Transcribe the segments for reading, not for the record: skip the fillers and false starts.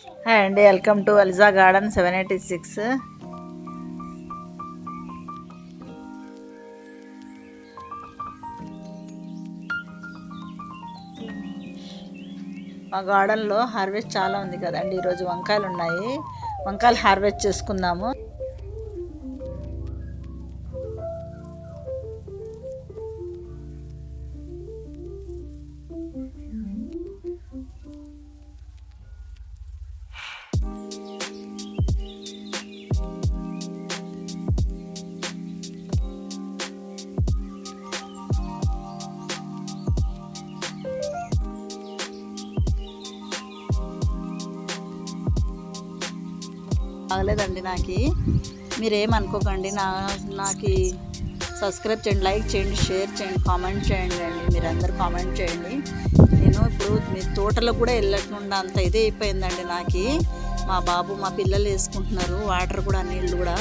Hi అండి, welcome to అలిజా garden 786. మా గార్డెన్లో హార్వెస్ట్ చాలా ఉంది కదండి. ఈరోజు వంకాయలు ఉన్నాయి, వంకాయలు హార్వెస్ట్ చేసుకుందాము. బాగలేదండి నాకు, మీరేమనుకోకండి. నాకు సబ్స్క్రైబ్ చేయండి, లైక్ చేయండి, షేర్ చేయండి, కామెంట్ చేయండి అండి. మీరందరూ కామెంట్ చేయండి. నేను ఇప్పుడు మీ తోటలో కూడా వెళ్ళకుండా అంత ఇదే అయిపోయిందండి నాకు. మా బాబు మా పిల్లలు వేసుకుంటున్నారు వాటర్ కూడా, నీళ్ళు కూడా.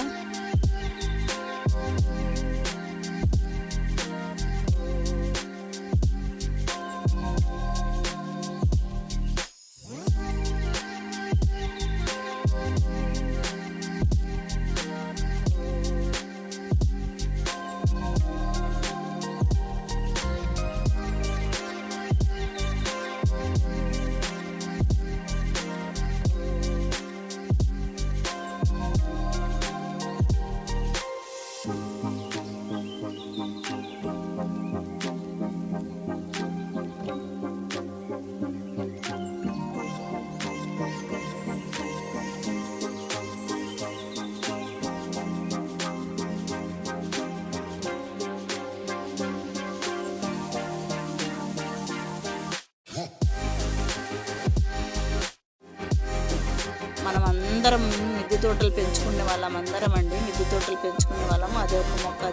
మనం అందరం మిద్దె తోటలు పెంచుకునే వాళ్ళం అందరం అండి. మిద్దె తోటలు పెంచుకునే వాళ్ళము, అదే ఒక మొక్క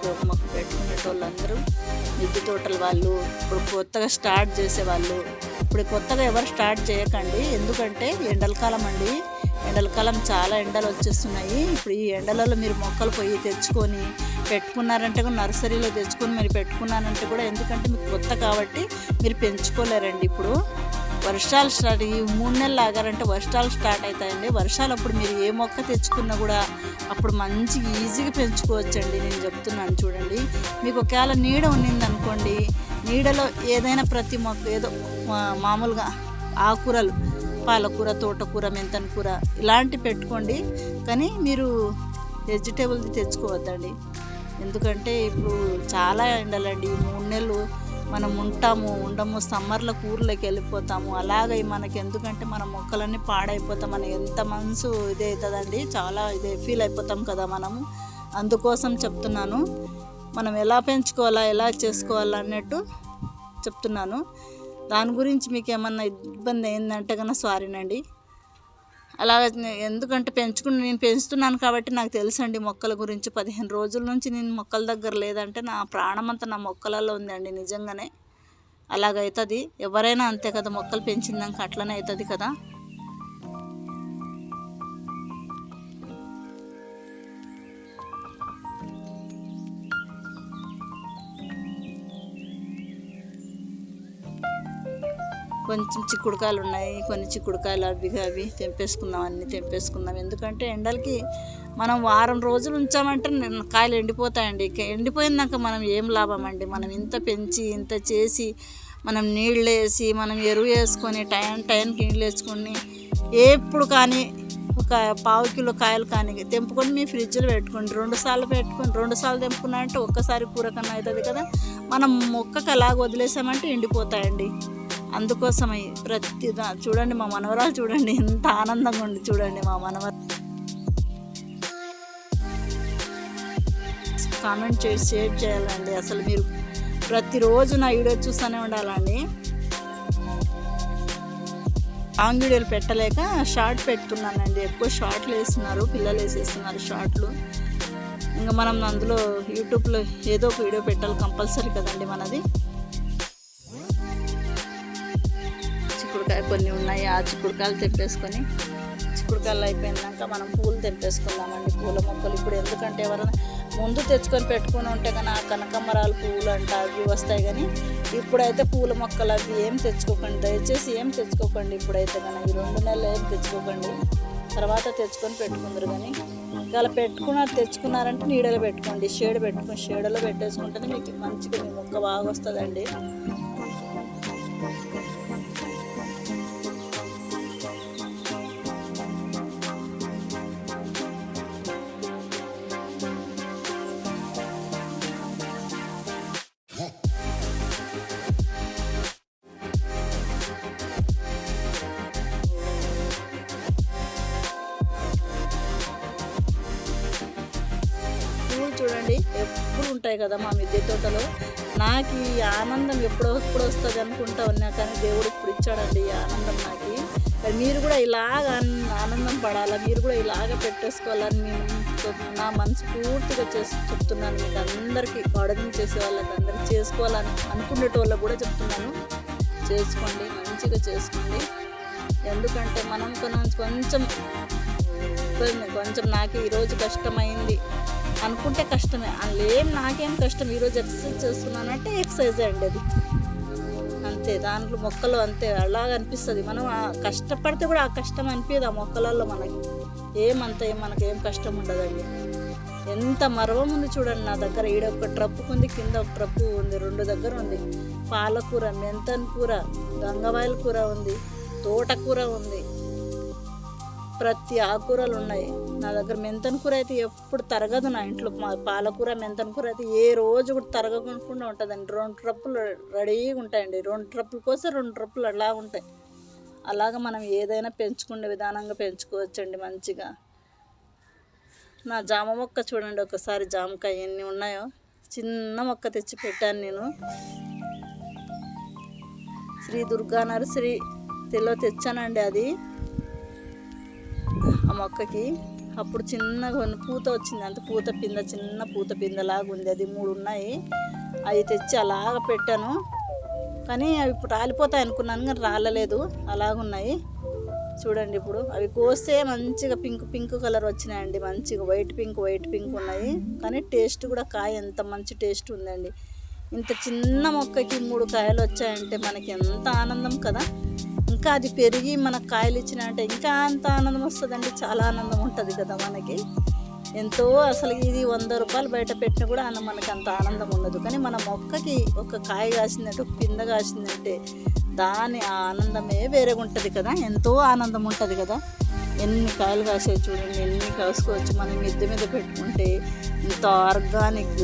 పెట్టుకునేటోళ్ళందరూ మిద్దె తోటలు వాళ్ళు. ఇప్పుడు కొత్తగా స్టార్ట్ చేసేవాళ్ళు, ఇప్పుడు కొత్తగా ఎవరు స్టార్ట్ చేయకండి. ఎందుకంటే ఎండలకాలం అండి, ఎండలకాలం చాలా ఎండలు వచ్చేస్తున్నాయి. ఇప్పుడు ఈ ఎండలలో మీరు మొక్కలు పోయి తెచ్చుకొని పెట్టుకున్నారంటే కూడా, నర్సరీలో తెచ్చుకొని మీరు పెట్టుకున్నారంటే కూడా, ఎందుకంటే మీకు కొత్త కాబట్టి మీరు పెంచుకోలేరండి. ఇప్పుడు వర్షాలు స్టార్ట్, ఈ 3 నెలలు ఆగారంటే వర్షాలు స్టార్ట్ అవుతాయండి. వర్షాలు అప్పుడు మీరు ఏ మొక్క తెచ్చుకున్నా కూడా అప్పుడు మంచి ఈజీగా పెంచుకోవచ్చండి. నేను చెప్తున్నాను చూడండి. మీకు ఒకవేళ నీడ ఉన్నింది అనుకోండి, నీడలో ఏదైనా ప్రతి మొక్క ఏదో మామూలుగా ఆకుకూరలు, పాలకూర, తోటకూర, మెంతన కూర ఇలాంటివి పెట్టుకోండి. కానీ మీరు వెజిటేబుల్ది తెచ్చుకోవద్దండి. ఎందుకంటే ఇప్పుడు చాలా ఎండలండి. 3 నెలలు మనం ఉండము, సమ్మర్లో ఊర్లోకి వెళ్ళిపోతాము. అలాగే మనకి ఎందుకంటే మన మొక్కలన్నీ పాడైపోతాం, మన ఎంత మనసు ఇదే అవుతుందండి, చాలా ఇదే ఫీల్ అయిపోతాం కదా మనము. అందుకోసం చెప్తున్నాను, మనం ఎలా పెంచుకోవాలా, ఎలా చేసుకోవాలా అన్నట్టు చెప్తున్నాను. దాని గురించి మీకు ఏమన్నా ఇబ్బంది అయిందంటే కన్నా సారీనండి. అలాగ ఎందుకంటే నేను పెంచుతున్నాను కాబట్టి నాకు తెలుసండి మొక్కల గురించి. 15 రోజుల నుంచి నేను మొక్కల దగ్గర లేదంటే నా ప్రాణం అంతా నా మొక్కలలో ఉందండి. నిజంగానే అలాగవుతుంది. ఎవరైనా అంతే కదా, మొక్కలు పెంచిందాక అట్లనే అవుతుంది కదా. కొంచెం చిక్కుడుకాయలు ఉన్నాయి, కొన్ని చిక్కుడుకాయలు అవి తెంపేసుకుందాం, అన్నీ తెంపేసుకుందాం. ఎందుకంటే ఎండలకి మనం వారం రోజులు ఉంచామంటే కాయలు ఎండిపోతాయండి. ఎండిపోయిందాక మనం ఏం లాభం అండి. మనం ఇంత పెంచి ఇంత చేసి మనం నీళ్ళు వేసి మనం ఎరువు వేసుకొని టైంకి నీళ్ళు వేసుకొని ఎప్పుడు కానీ ఒక 1/2 కిలో కాయలు కానీ తెంపుకొని మీ ఫ్రిడ్జ్లో పెట్టుకోండి. 2 సార్లు పెట్టుకొని 2 సార్లు తెంపుకున్నా అంటే ఒక్కసారి కూర కన్నా అవుతుంది కదా. మనం మొక్కకు అలాగ వదిలేసామంటే ఎండిపోతాయండి. అందుకోసమై చూడండి, మా మనవరాలు చూడండి ఎంత ఆనందంగా ఉంది. చూడండి మా మనవరాలు. కామెంట్ చేసి షేర్ చేయాలండి. అసలు మీరు ప్రతిరోజు నా వీడియో చూస్తూనే ఉండాలండి. లాంగ్ వీడియోలు పెట్టలేక షార్ట్ పెట్టుకున్నానండి. ఎక్కువ షార్ట్లు వేస్తున్నారు, పిల్లలు వేసేస్తున్నారు షార్ట్లు. ఇంకా మనం అందులో యూట్యూబ్లో ఏదో ఒక వీడియో పెట్టాలి కంపల్సరీ కదండి మనది. చిక్కుడుకాయ కొన్ని ఉన్నాయి, ఆ చిక్కుడుకాయలు తెప్పేసుకొని చిక్కుడుకాయలు అయిపోయినాక మనం పూలు తెంపేసుకుందామండి. పూల మొక్కలు ఇప్పుడు ఎందుకంటే ఎవరైనా ముందు తెచ్చుకొని పెట్టుకుని ఉంటే కానీ ఆ కనకాంబరాలు పువ్వులు అంట అవి వస్తాయి, కానీ ఇప్పుడైతే పూల మొక్కలు అవి ఏం తెచ్చుకోకండి, దయచేసి ఏం తెచ్చుకోకండి. ఇప్పుడైతే కానీ ఈ 2 నెలలు ఏం తెచ్చుకోకండి, తర్వాత తెచ్చుకొని పెట్టుకుందరు. కానీ ఇలా తెచ్చుకున్నారంటే నీడలో పెట్టుకోండి, షేడలో పెట్టేసుకుంటేనే మీకు మంచిగా మీ మొక్క బాగా వస్తుందండి. చూడండి ఎప్పుడు ఉంటాయి కదా మా మిద్దె తోటలో. నాకు ఈ ఆనందం ఎప్పుడు వస్తుంది అనుకుంటా ఉన్నా, కానీ దేవుడు ఇప్పుడు ఇచ్చాడండి ఈ ఆనందం నాకు. మీరు కూడా ఇలాగ ఆనందం పడాలా, మీరు కూడా ఇలాగ పెట్టేసుకోవాలని నేను నా మనసు పూర్తిగా చెప్తున్నాను మీకు అందరికీ. గార్డెనింగ్ చేసే వాళ్ళకి అందరికీ చేసుకోవాలని అనుకునేటోళ్ళకి కూడా చెప్తున్నాను, చేసుకోండి, మంచిగా చేసుకోండి. ఎందుకంటే మనం కొంచెం నాకు ఈరోజు కష్టమైంది అనుకుంటే కష్టమే, నాకేం కష్టం, ఈరోజు ఎక్సర్సైజ్ చేస్తున్నానంటే ఎక్సర్సైజే అండి అది, అంతే. దాంట్లో మొక్కలు అంతే అలాగ అనిపిస్తుంది. మనం కష్టపడితే కూడా ఆ కష్టం అనిపించదు ఆ మొక్కలలో మనకి, మనకేం కష్టం ఉండదండి. ఎంత మరవం ఉంది చూడండి నా దగ్గర. ఈడ ఒక ట్రప్పు ఉంది, కింద ఒక ట్రప్పు ఉంది, 2 దగ్గర ఉంది. పాలకూర, మెంతన్ కూర, గంగవాయల కూర ఉంది, తోటకూర ఉంది, ప్రతి ఆకుకూరలు ఉన్నాయి నా దగ్గర. మెంతన్ కూర అయితే ఎప్పుడు తరగదు నా ఇంట్లో. పాలకూర, మెంతన్ కూర అయితే ఏ రోజు కూడా తరగకుండా ఉంటుందండి. 2 ట్రప్పులు రెడీగా ఉంటాయండి. 2 ట్రప్పుల కోసం 2 ట్రప్పులు అలా ఉంటాయి. అలాగ మనం ఏదైనా పెంచుకునే విధానంగా పెంచుకోవచ్చండి మంచిగా. నా జామ మొక్క చూడండి ఒకసారి, జామకాయ ఎన్ని ఉన్నాయో. చిన్న మొక్క తెచ్చి పెట్టాను నేను, శ్రీ దుర్గా నర్సరీలో తెచ్చానండి అది. ఆ మొక్కకి అప్పుడు చిన్నగా పూత వచ్చింది, అంత చిన్న పూత పిందలాగా ఉంది. అది 3 ఉన్నాయి. అవి తెచ్చి అలాగ పెట్టాను, కానీ అవి ఇప్పుడు రాలిపోతాయి అనుకున్నాను, కానీ రాలలేదు, అలాగున్నాయి చూడండి. ఇప్పుడు అవి కోస్తే మంచిగా పింక్ కలర్ వచ్చినాయండి, మంచిగా వైట్ పింక్ ఉన్నాయి. కానీ టేస్ట్ కూడా కాయ ఎంత మంచి టేస్ట్ ఉందండి. ఇంత చిన్న మొక్కకి 3 కాయలు వచ్చాయంటే మనకి ఎంత ఆనందం కదా. ఇంకా అది పెరిగి మనకు కాయలు ఇచ్చినంటే ఇంకా అంత ఆనందం వస్తుందండి, చాలా ఆనందం ఉంటుంది కదా మనకి. ఎంతో అసలు ఇది 100 రూపాయలు బయట పెట్టినా కూడా మనకి అంత ఆనందం ఉండదు. కానీ మన మొక్కకి ఒక కాయ కాసిందంటే, ఒక పింద కాసిందంటే దాని ఆనందమే వేరేగా ఉంటుంది కదా, ఎంతో ఆనందం ఉంటుంది కదా. ఎన్ని కాయలు కాసాయి చూడండి, ఎన్ని కాసుకోవచ్చు మనం మిద్దె మీద పెట్టుకుంటే. ఇంత ఆర్గానిక్,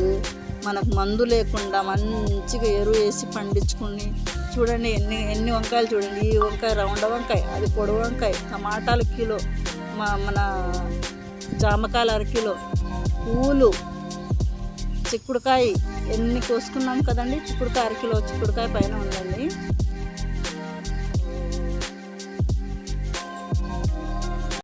మనకు మందు లేకుండా మంచిగా ఎరువు వేసి పండించుకుని చూడండి. ఎన్ని వంకాయలు చూడండి. ఈ వంకాయ రౌండ్ వంకాయ, అది పొడవు వంకాయ, టమాటాలు కిలో, మన జామకాయలు 1 కిలో, పూలు, చిక్కుడుకాయ ఎన్ని కోసుకున్నాం కదండి. చిక్కుడుకాయ 1 కిలో చిక్కుడుకాయ పైన ఉందండి.